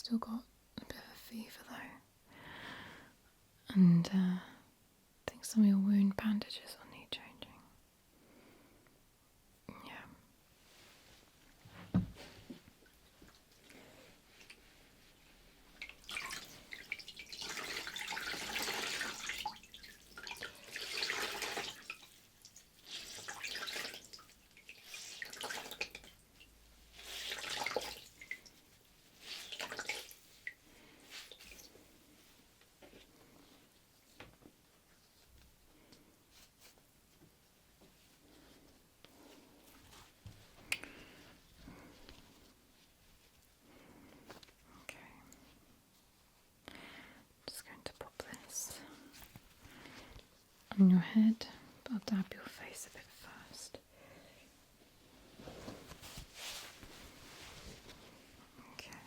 still got a bit of a fever though. And I think some of your wound bandages will need changing. Yeah. Just going to pop this on your head, but I'll dab your face a bit first. Okay.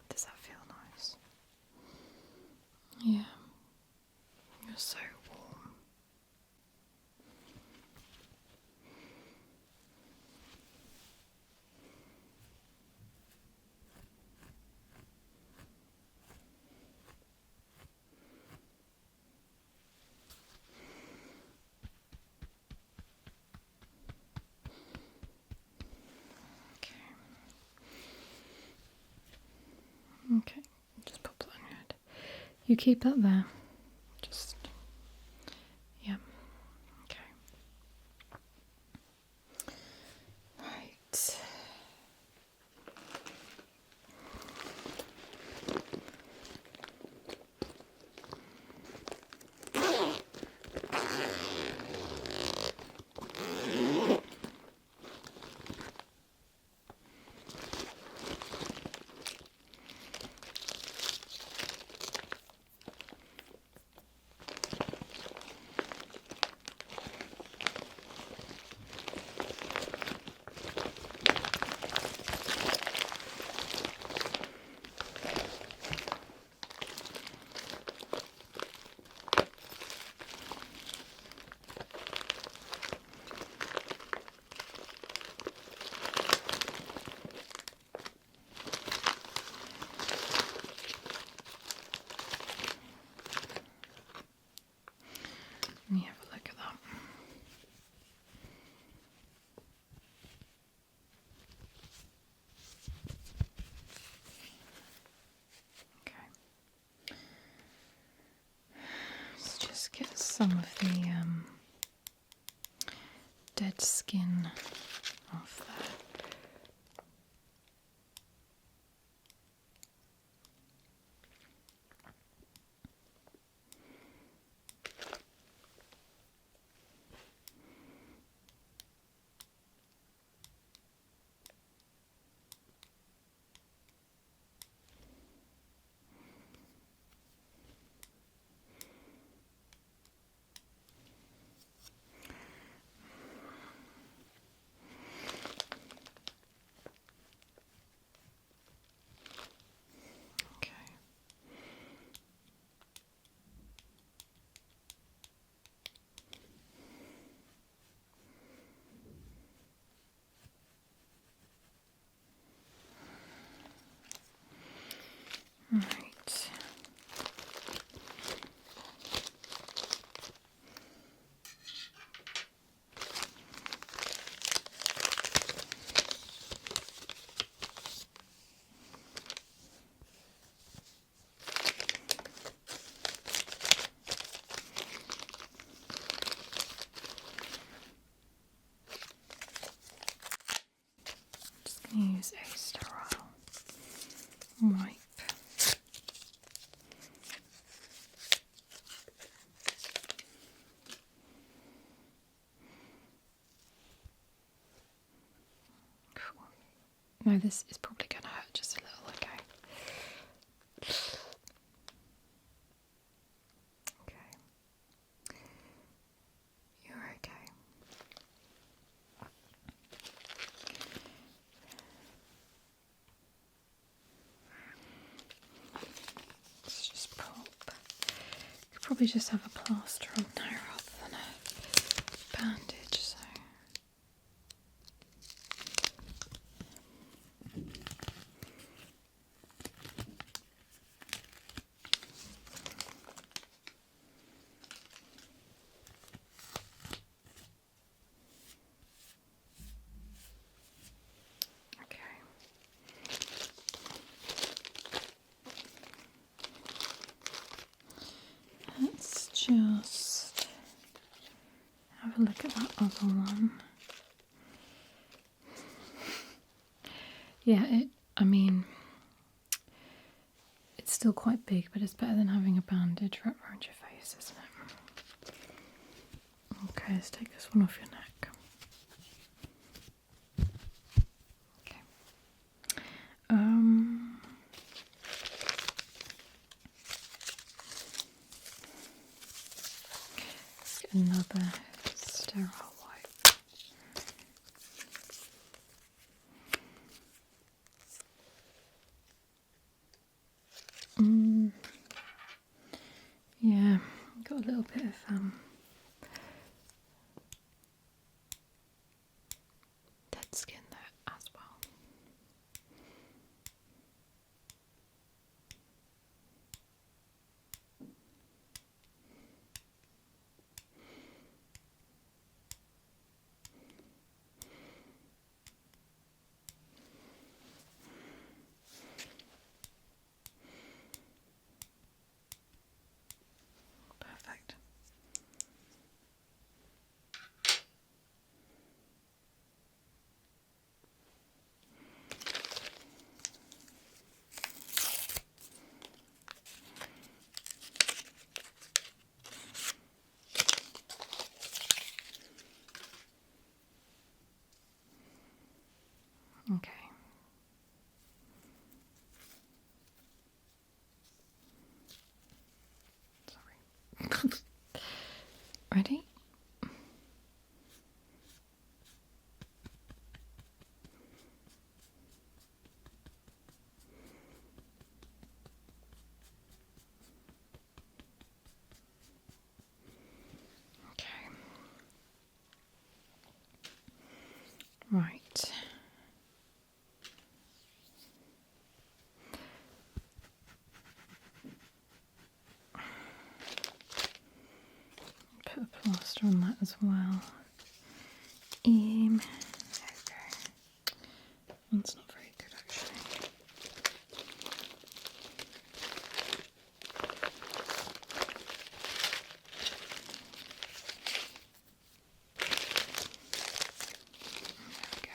Does that feel nice? Yeah. You're so warm. Okay, just pop that on your head. You keep that there. Just, yeah. Okay. Right. Let me have a look at that. Okay. Let's just get some of the dead skin off there. Right. Just going to use a sterile wipe. No, this is probably going to hurt just a little, okay? Okay. You're okay. Let's just pop. You could probably just have a plaster on there rather than a bandage, so. have a look at that other one. Yeah, I mean, it's still quite big, but it's better than having a bandage wrapped around your face, isn't it? Okay, let's take this one off your neck. Okay. Let's get another sterile wipe. Yeah, got a little bit of dead skin there as well. Perfect. Okay. Sorry. Ready? Okay. Right. Put a plaster on that as well. Okay. That's not very good actually. There we go.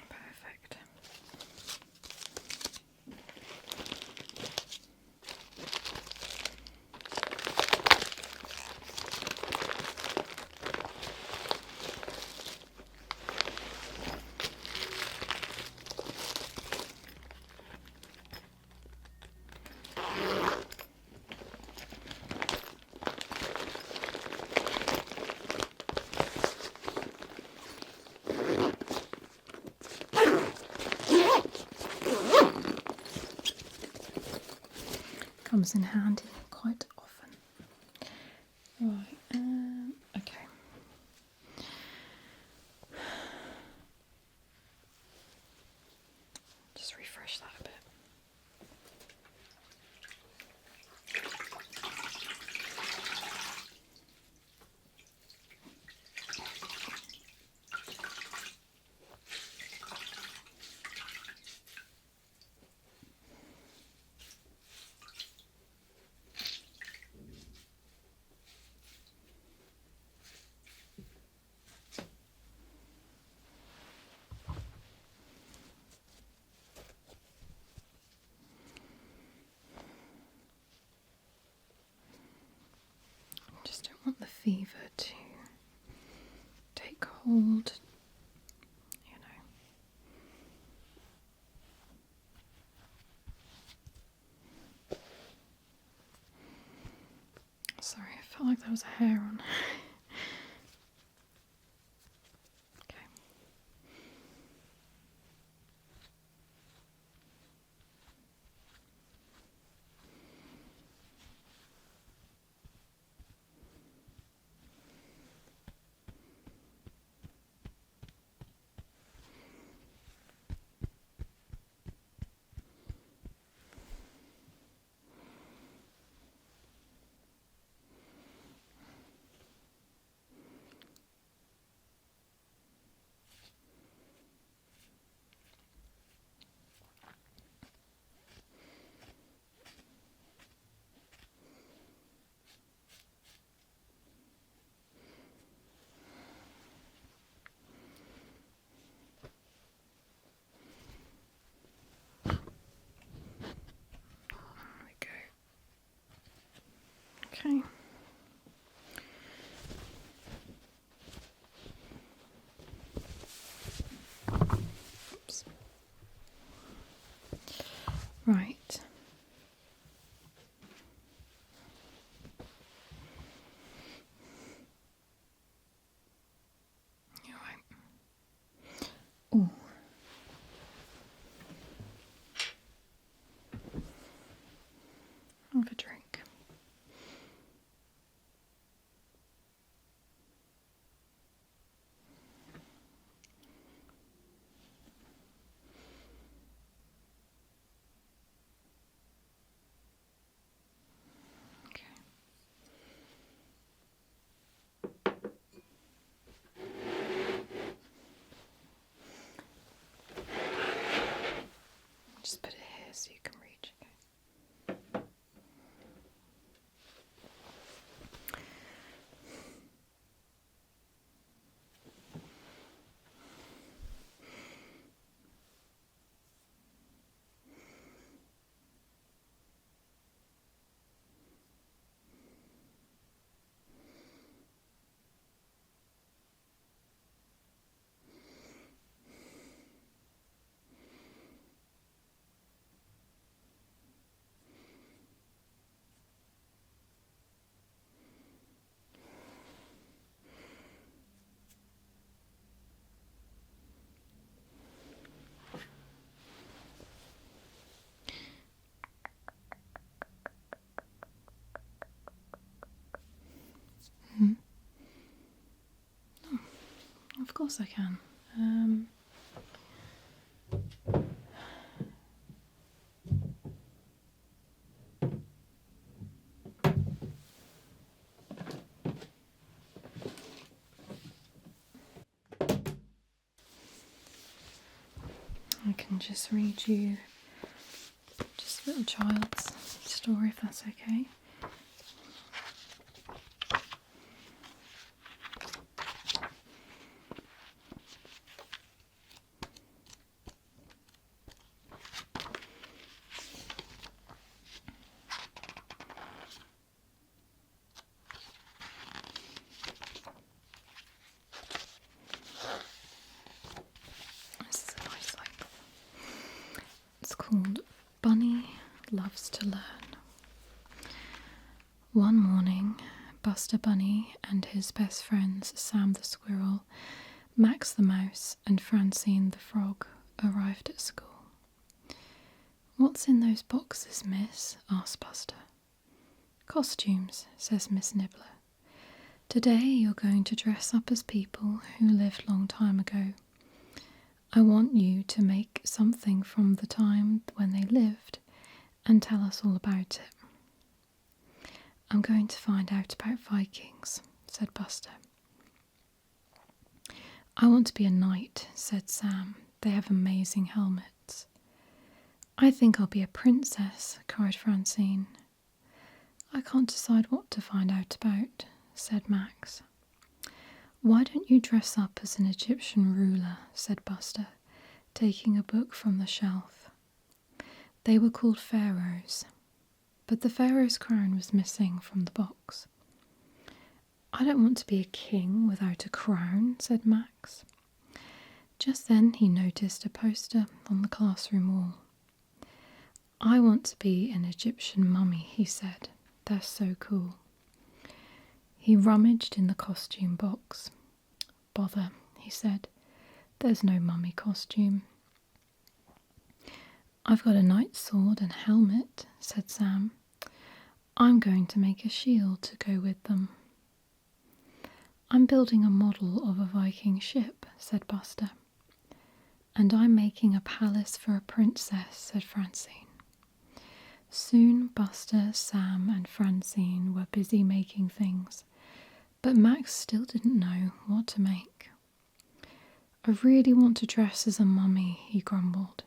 Perfect. Comes in handy quite often. Right, okay. Just refresh that a bit. Just don't want the fever to take hold, you know. Sorry, I felt like there was a hair on. Okay. Okay. Oops. Right. You're right. Oh. Have a drink. Okay. Just put it here so you can reach. Hmm. Oh, of course I can. I can just read you just a little child's story if that's okay. This is a nice length. It's called Bunny Loves to Learn. One morning, Buster Bunny and his best friends Sam the Squirrel, Max the Mouse, and Francine the Frog arrived at school. "What's in those boxes, miss?" asked Buster. "Costumes," says Miss Nibbler. "Today you're going to dress up as people who lived long time ago. I want you to make something from the time when they lived and tell us all about it." "I'm going to find out about Vikings," said Buster. "I want to be a knight," said Sam. "They have amazing helmets." "I think I'll be a princess," cried Francine. "I can't decide what to find out about," said Max. "Why don't you dress up as an Egyptian ruler?" said Buster, taking a book from the shelf. They were called pharaohs, but the pharaoh's crown was missing from the box. "I don't want to be a king without a crown," said Max. Just then he noticed a poster on the classroom wall. "I want to be an Egyptian mummy," he said. "They're so cool." He rummaged in the costume box. "Bother," he said. "There's no mummy costume." "I've got a knight's sword and helmet," said Sam. "I'm going to make a shield to go with them." "I'm building a model of a Viking ship," said Buster. "And I'm making a palace for a princess," said Francine. Soon Buster, Sam, and Francine were busy making things, but Max still didn't know what to make. "I really want to dress as a mummy," he grumbled.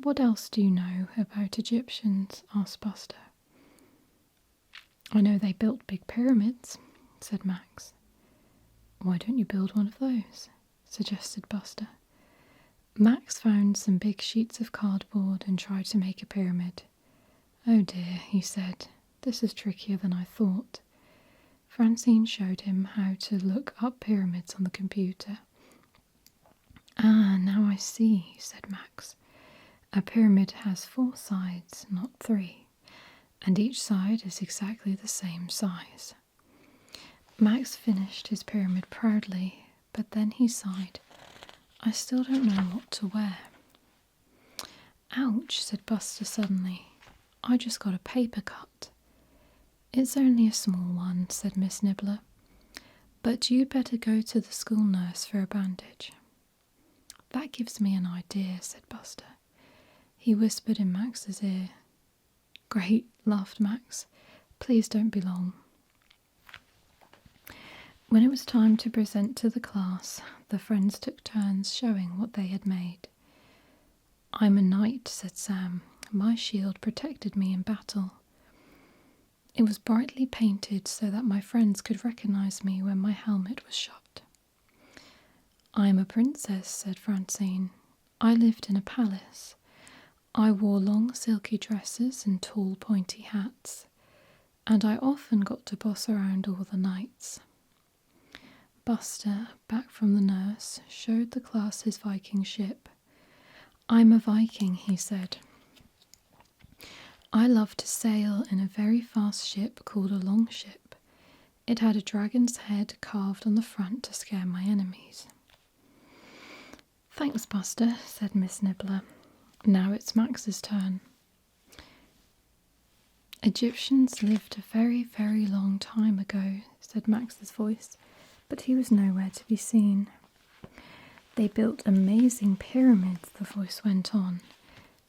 "What else do you know about Egyptians?" asked Buster. "I know they built big pyramids," said Max. "Why don't you build one of those?" suggested Buster. Max found some big sheets of cardboard and tried to make a pyramid. "Oh dear," he said, This is trickier than I thought. Francine showed him how to look up pyramids on the computer. Ah, now I see, said Max. A pyramid has 4 sides, not 3, and each side is exactly the same size. Max finished his pyramid proudly, but then he sighed. I still don't know what to wear. Ouch, said Buster suddenly. I just got a paper cut. It's only a small one, said Miss Nibbler. But you'd better go to the school nurse for a bandage. That gives me an idea, said Buster. He whispered in Max's ear. Great, laughed Max. Please don't be long. When it was time to present to the class, the friends took turns showing what they had made. I'm a knight, said Sam. My shield protected me in battle. It was brightly painted so that my friends could recognize me when my helmet was shot. I'm a princess, said Francine. I lived in a palace. I wore long silky dresses and tall pointy hats, and I often got to boss around all the knights. Buster, back from the nurse, showed the class his Viking ship. I'm a Viking, he said. I love to sail in a very fast ship called a longship. It had a dragon's head carved on the front to scare my enemies. Thanks, Buster, said Miss Nibbler. Now it's Max's turn. Egyptians lived a very, very long time ago, said Max's voice, but he was nowhere to be seen. They built amazing pyramids, the voice went on.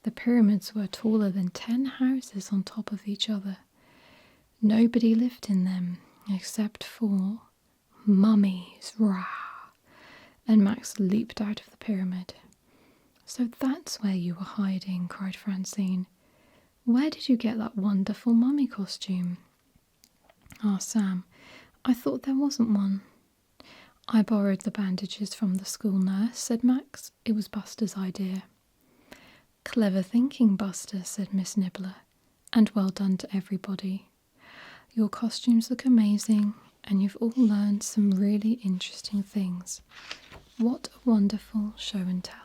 The pyramids were taller than 10 houses on top of each other. Nobody lived in them except for mummies, rah! And Max leaped out of the pyramid. So that's where you were hiding, cried Francine. Where did you get that wonderful mummy costume? Asked Sam. I thought there wasn't one. I borrowed the bandages from the school nurse, said Max. It was Buster's idea. Clever thinking, Buster, said Miss Nibbler, and well done to everybody. Your costumes look amazing, and you've all learned some really interesting things. What a wonderful show and tell.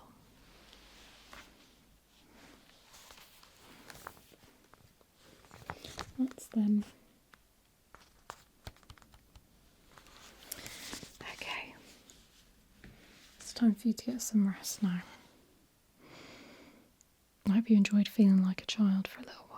That's them. Okay. It's time for you to get some rest now. I hope you enjoyed feeling like a child for a little while.